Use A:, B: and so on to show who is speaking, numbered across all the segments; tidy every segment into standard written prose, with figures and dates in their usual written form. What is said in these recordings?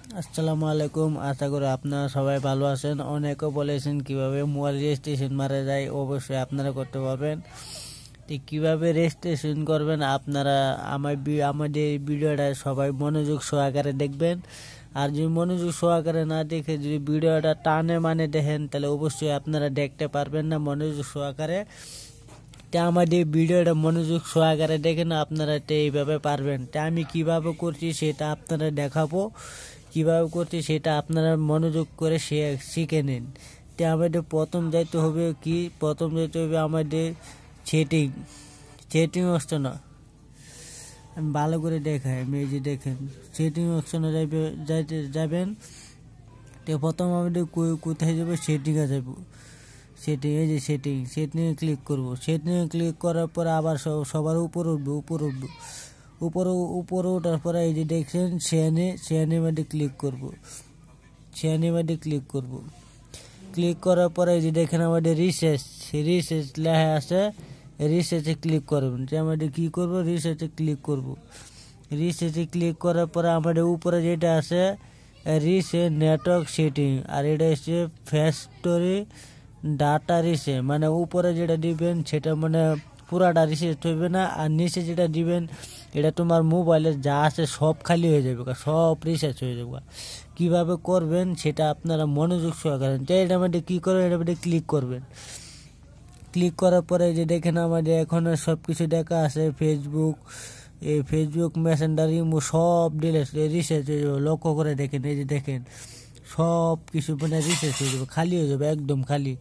A: আসসালামু আলাইকুম, আশা করি আপনারা সবাই ভালো আছেন। অনেকে বলেছেন কিভাবে মোবাইল রেজিস্ট্রেশন মারা যায়, অবশ্যই আপনারা করতে পারবেন। তো কীভাবে রেজিস্ট্রেশন করবেন আপনারা আমাদের ভিডিওটা সবাই মনোযোগ সহকারে দেখবেন। আর যদি মনোযোগ সহকারে না দেখে যদি ভিডিওটা টানে মানে দেখেন, তাহলে অবশ্যই আপনারা দেখতে পারবেন না মনোযোগ সহকারে। তা আমাদের ভিডিওটা মনোযোগ সহকারে দেখেন, আপনারা তো এইভাবে পারবেন। তা আমি কীভাবে করছি সেটা আপনারা দেখাবো, কীভাবে করছি সেটা আপনারা মনোযোগ করে শিখে নিন। তো আমাদের প্রথম যাইতে হবে আমাদের সেটিং অপশন। আমি ভালো করে দেখাই, আমি এই যে দেখেন সেটিং অপশনে যাবেন। তো প্রথম আমাদের কোথায় যাবো, সেটিংয়ে যাব। এই যে সেটিংয়ে ক্লিক করব। সেটিংয়ে ক্লিক করার পরে আবার সবার উপরে উঠবো। উপরে ওঠার পরে এই যে দেখছেন শেয়ারের মধ্যে ক্লিক করব। ক্লিক করার পরে এই যে দেখেন আমাদের রিসার্চ লেখা আছে, রিসার্চে ক্লিক করবেন। যে আমাদের কী করবো, রিসার্চে ক্লিক করব। রিসার্চে ক্লিক করার পরে আমাদের উপরে যেটা আছে রিসেট নেটওয়ার্ক সেটিং, আর এটা হচ্ছে ফ্যাক্টরি ডাটা রিসেট। মানে উপরে যেটা দিবেন সেটা মানে পুরাটা রিসেট হইবে না, আর নিচে যেটা দিবেন এটা তোমার মোবাইলের যা আছে সব খালি হয়ে যাবে, সব রিসার্চ হয়ে যাবে। কীভাবে করবেন সেটা আপনারা মনোযোগ সহকারে। তো এটা মধ্যে কী করবেন, এটার মধ্যে ক্লিক করবেন। ক্লিক করার পরে যে দেখেন আমাদের এখন সব কিছু দেখা আছে, ফেসবুক মেসেঞ্জার ইমো সব রিসার্চ হয়ে যাবে। লক্ষ্য করে দেখেন, এই যে দেখেন সব কিছু মানে রিসার্চ হয়ে যাবে, খালি হয়ে যাবে, একদম খালি।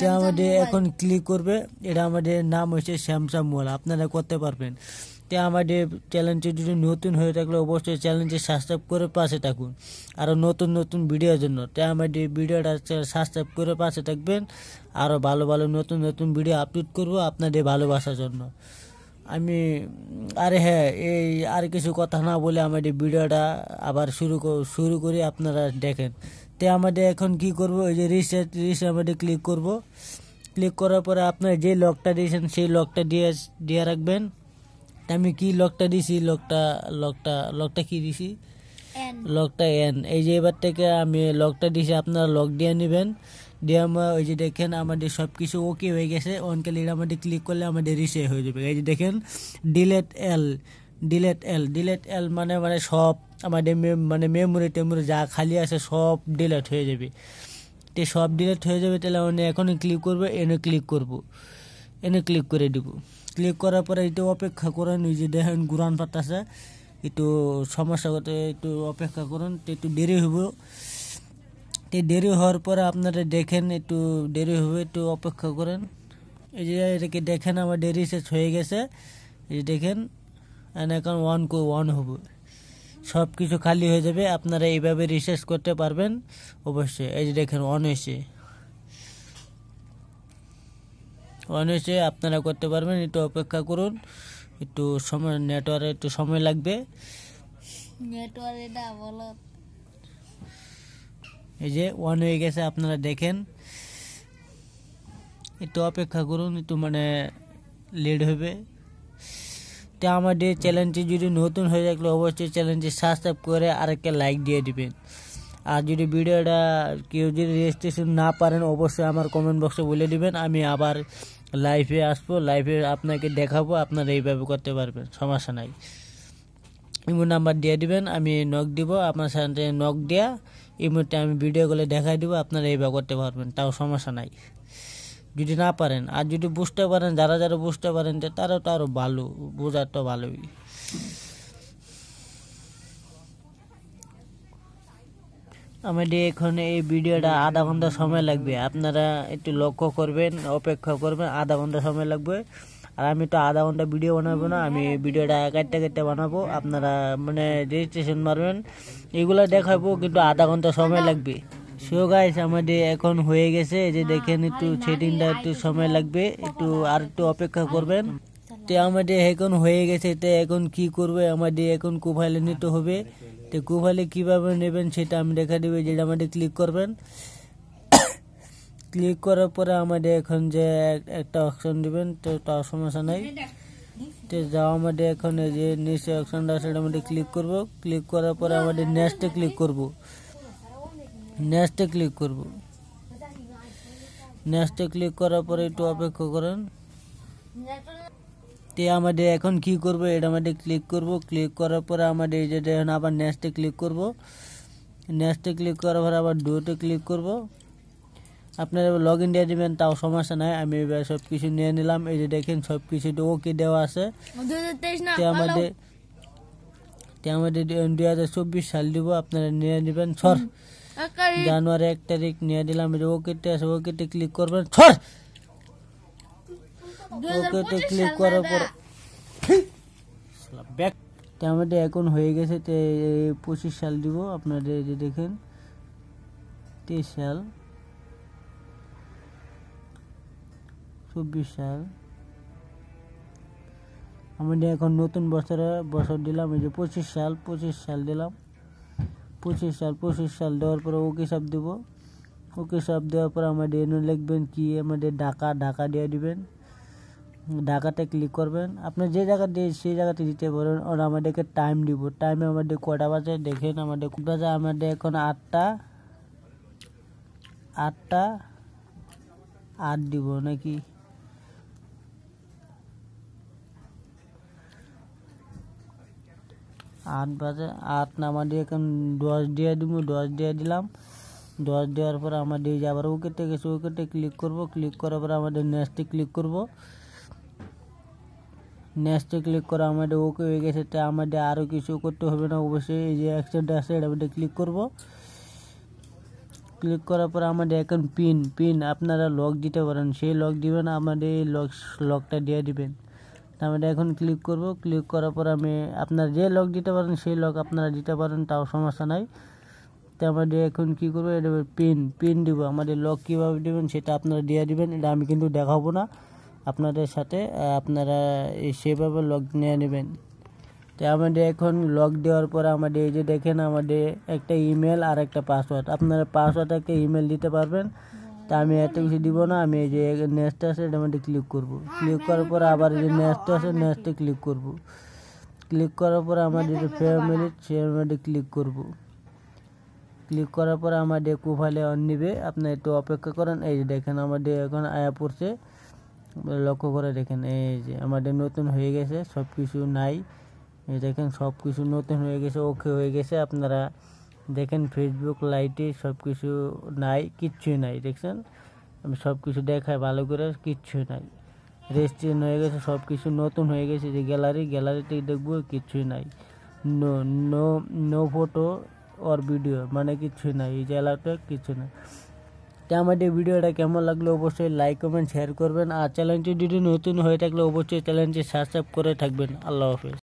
A: তো আমাদের এখন ক্লিক করবে, এটা আমাদের নাম হচ্ছে স্যামসাং মোবাইল, আপনারা করতে পারবেন। তো আমাদের চ্যানেলটি যদি নতুন হয়ে থাকলে অবশ্যই চ্যানেলটি সাবস্ক্রাইব করে পাশে থাকুন আরও নতুন ভিডিওর জন্য। তো আমাদের ভিডিওটা সাবস্ক্রাইব করে পাশে থাকবেন, আরও ভালো নতুন ভিডিও আপলোড করব আপনাদের ভালোবাসার জন্য। এই আর কিছু কথা না বলে আমাদের ভিডিওটা আবার শুরু করি, আপনারা দেখেন। তো আমাদের এখন কি করব, এই যে রিসেট আমাদের ক্লিক করব। ক্লিক করার পরে আপনার যে লকটা দিয়েছেন সেই লকটা দিয়ে রাখবেন। আমি কি লকটা দিছি, লকটা কি দিছি, লকটা এন। এই যে এবার থেকে আমি লকটা দিছি, আপনারা লক দিয়ে নেবেন। দিয়ে আমরা ওই যে দেখেন আমাদের সব কিছু ওকে হয়ে গেছে। অনকাল এটা আমাদের ক্লিক করলে আমাদের রিসেট হয়ে যাবে। এই যে দেখেন ডিলেট এল মানে সব আমাদের মেমোরি যা খালি আছে সব ডিলেট হয়ে যাবে। তো সব ডিলেট হয়ে যাবে, তাহলে আমি এখন ক্লিক করবো, এনে ক্লিক করে দিব। ক্লিক করার পরে একটু অপেক্ষা করেন, ওই যে দেখেন গুরান পাতাছে, একটু সমস্যা করতে একটু অপেক্ষা করুন। তো একটু দেরি হইব। তো দেরি হওয়ার পরে আপনারা দেখেন একটু দেরি হবে, একটু অপেক্ষা করেন। এই যে এটাকে দেখেন আমাদের রিসার্চ হয়ে গেছে, এই যে দেখেন এখন ওয়ান হবে, সব কিছু খালি হয়ে যাবে। আপনারা এইভাবে রিসার্চ করতে পারবেন অবশ্যই। এই যে দেখেন অন হয়েছে, আপনারা করতে পারবেন। একটু অপেক্ষা করুন, একটু সময়, নেটওয়ার্কে একটু সময় লাগবে। এই যে অন হয়ে গেছে, আপনারা দেখেন। একটু অপেক্ষা করুন, একটু লেট হবে। তো আমাদের চ্যানেলটি যদি নতুন হয়ে থাকলে অবশ্যই চ্যানেলটি সাবস্ক্রাইব করে আরেকটা লাইক দিয়ে দিবেন। আর যদি ভিডিওটা কেউ যদি রেজিস্ট্রেশন না পারেন অবশ্যই আমার কমেন্ট বক্সে বলে দিবেন, আমি আবার লাইভে আসবো, লাইভে আপনাকে দেখাবো, আপনারা এইভাবে করতে পারবেন, সমস্যা নাই। ইমো নাম্বার দিয়ে দিবেন, আমি নক দিব, আপনার সাথে নক দেওয়া ইমোতে আমি ভিডিওগুলো দেখাই দিব, আপনারা এইভাবে করতে পারবেন, তাও সমস্যা নাই যদি না পারেন। আর যদি বুঝতে পারেন, যারা বুঝতে পারেন তারাও তো আরও ভালো, বোঝার তো ভালোই। আমাদের এখন এই ভিডিওটা আধা ঘন্টা সময় লাগবে, আপনারা একটু লক্ষ্য করবেন, অপেক্ষা করবেন, আধা ঘন্টা সময় লাগবে। আর আমি তো আধা ঘন্টা ভিডিও বানাবো না, আমি ভিডিওটা কেটে বানাবো। আপনারা রেজিস্ট্রেশন মারবেন, এগুলো দেখাবো, কিন্তু আধা ঘন্টা সময় লাগবে। সো গাইস আমাদের এখন হয়ে গেছে, এই যে দেখেন একটু সেটিংটা একটু সময় লাগবে, আর একটু অপেক্ষা করবেন। তো আমাদের এখন হয়ে গেছে। তো এখন কি করবে, আমাদের এখন কোফাইলে নিতে হবে। তো কোফাইলে কীভাবে নেবেন সেটা আমি দেখা দেবো, যেটা আমাদের ক্লিক করবেন। ক্লিক করার পরে আমাদের এখন যে একটা অপশন দিবেন, তো তার সমস্যা নাই। তো যাও আমাদের এখন এই যে নিচে অপশনটা আছে এটার মধ্যে ক্লিক করব। ক্লিক করার পরে আমাদের নেক্সটে ক্লিক করব। নেক্সটে ক্লিক করব। নেক্সটে ক্লিক করার পরে একটু অপেক্ষা করেন। তে আমাদের এখন কি করব, এটা আমাদের ক্লিক করব। ক্লিক করার পরে আমাদের এই যে এখন আবার নেক্সটে ক্লিক করব। নেক্সটে ক্লিক করার পরে আবার ডুয়োতে ক্লিক করব। আপনারা লগ ইন দিয়ে দিবেন, তাও সমস্যা নাই। আমি এবার সব কিছু নিয়ে নিলাম। এই যে দেখেন সব কিছু ওকে দেওয়া আছে। আমাদের 2024 সাল দিব, আপনারা নিয়ে নেবেন। সর জানুয়ারি 1 তারিখ নিয়ে দিলাম। এই যে ওকেতে আছে, ওকেতে ক্লিক করবেন। সর ওকেতে ক্লিক করার পর ব্যাক আমাদের এখন হয়ে গেছে। 25 সাল দিব আপনাদের। এই যে দেখেন 23 সাল, 24 সাল আমাদের এখন নতুন বছর দিলাম। এই যে 25 সাল দিলাম। 25 সাল দেওয়ার পরে ওকে সব দিব। ওকে সব দেওয়ার পর আমাদের এনে লিখবেন কি, আমাদের ঢাকা দিয়ে দিবেন। ঢাকাতে ক্লিক করবেন। আপনি যে জায়গা দিয়ে সেই জায়গাতে দিতে পারেন। আর আমাদেরকে টাইম দিব। টাইমে আমাদের কটা বাজে দেখেন। আমাদের বাজে আমাদের এখন 8 দিব নাকি 8 বাজে। 8 না, আমাদের এখন 10 দিয়ে দিব। 10 দিয়ে দিলাম। 10 দেওয়ার পর আমাদের যে আবার ওকেতে গেছে, ওকেতে ক্লিক করব। ক্লিক করার পর আমাদের নেক্সটে ক্লিক করব। নেক্সটে ক্লিক করা আমাদের ওকে হয়ে গেছে। তাই আমাদের আরও কিছু করতে হবে না। অবশ্যই এই যে অ্যাকসেপ্ট আছে এটা মধ্যে ক্লিক করব। ক্লিক করার পর আমাদের এখন পিন আপনারা লক দিতে পারেন, সেই লক দিবেন। আমাদের এই লকটা দিয়ে দিবেন। আমাদের এখন ক্লিক করব। ক্লিক করার পর আমি আপনারা যে লক দিতে পারেন সেই লক আপনারা দিতে পারেন, তাও সমস্যা নাই। তো আমাদের এখন কি করবো, এটা পিন দিব। আমাদের লক কীভাবে দেবেন সেটা আপনারা দিয়ে দিবেন। এটা আমি কিন্তু দেখাবো না আপনাদের সাথে, আপনারা সেভাবে লক নিয়ে নেবেন। তো আমাদের এখন লক দেওয়ার পর আমাদের এই যে দেখেন আমাদের একটা ইমেল আর একটা পাসওয়ার্ড। আপনারা পাসওয়ার্ড একটা ইমেল দিতে পারবেন। তা আমি এত কিছু দিব না। আমি এই যে নেক্সট আছে এটার মধ্যে ক্লিক করব। ক্লিক করার পর আবার এই যে নেক্সট আছে নেক্সটে ক্লিক করব। ক্লিক করার পর আমাদের যে ফ্যামিলি সেটার মধ্যে ক্লিক করব। ক্লিক করার পর আমাদের প্রোফাইলে অন নিবে। আপনি একটু অপেক্ষা করেন। এই যে দেখেন আমাদের এখন আয়া পড়ছে, লক্ষ্য করে দেখেন। এই যে আমাদের নতুন হয়ে গেছে, সব কিছু নাই। এই দেখেন সব কিছু নতুন হয়ে গেছে, ওকে হয়ে গেছে। আপনারা দেখেন ফেসবুক লাইটে সব কিছু নাই, কিচ্ছুই নাই। দেখছেন আমি সব কিছু দেখাই ভালো করে, কিচ্ছুই নাই। রেস্টুরেন্ট হয়ে গেছে, সব কিছু নতুন হয়ে গেছে। যে গ্যালারিতে দেখবো কিচ্ছুই নাই। নো ফটো আর ভিডিও মানে কিচ্ছুই নাই। এই জ্যালাটা কিছু নাই। তো আমাদের ভিডিওটা কেমন লাগলো অবশ্যই লাইক কমেন্ট শেয়ার করবেন। আর চ্যানেলটি যদি নতুন হয়ে থাকলে অবশ্যই চ্যানেলটি সাবস্ক্রাইব করে থাকবেন। আল্লাহ হাফেজ।